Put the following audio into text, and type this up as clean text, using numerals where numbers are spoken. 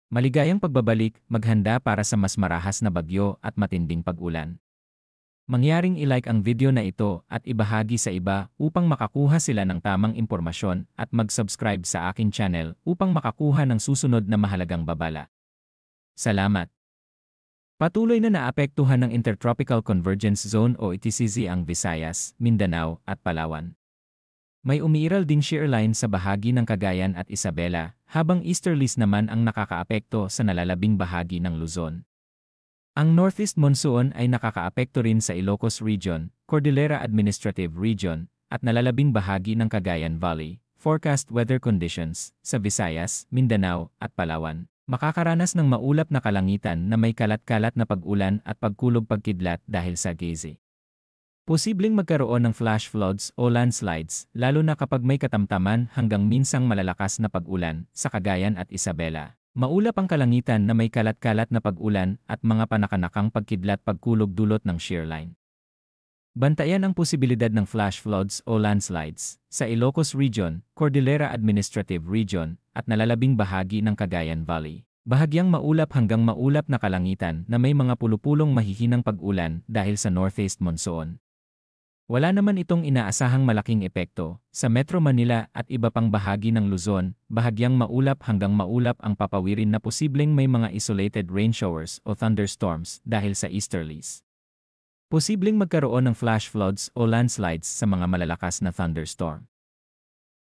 Maligayang pagbabalik, maghanda para sa mas marahas na bagyo at matinding pag-ulan. Mangyaring i-like ang video na ito at ibahagi sa iba upang makakuha sila ng tamang impormasyon at mag-subscribe sa aking channel upang makakuha ng susunod na mahalagang babala. Salamat! Patuloy na naapektuhan ng Intertropical Convergence Zone o ITCZ ang Visayas, Mindanao at Palawan. May umiiral ding shear line sa bahagi ng Cagayan at Isabela, habang easterlies naman ang nakakaapekto sa nalalabing bahagi ng Luzon. Ang Northeast Monsoon ay nakakaapekto rin sa Ilocos Region, Cordillera Administrative Region, at nalalabing bahagi ng Cagayan Valley. Forecast weather conditions sa Visayas, Mindanao, at Palawan. Makakaranas ng maulap na kalangitan na may kalat-kalat na pag-ulan at pagkulog-pagkidlat dahil sa gezi. Posibleng magkaroon ng flash floods o landslides, lalo na kapag may katamtaman hanggang minsang malalakas na pag-ulan sa Cagayan at Isabela. Maulap ang kalangitan na may kalat-kalat na pag-ulan at mga panakanakang pagkidlat pagkulog dulot ng shear line. Bantayan ang posibilidad ng flash floods o landslides sa Ilocos Region, Cordillera Administrative Region, at nalalabing bahagi ng Cagayan Valley. Bahagyang maulap hanggang maulap na kalangitan na may mga pulupulong mahihinang pag-ulan dahil sa northeast monsoon. Wala naman itong inaasahang malaking epekto sa Metro Manila at iba pang bahagi ng Luzon. Bahagyang maulap hanggang maulap ang papawirin na posibleng may mga isolated rain showers o thunderstorms dahil sa easterlies. Posibleng magkaroon ng flash floods o landslides sa mga malalakas na thunderstorm.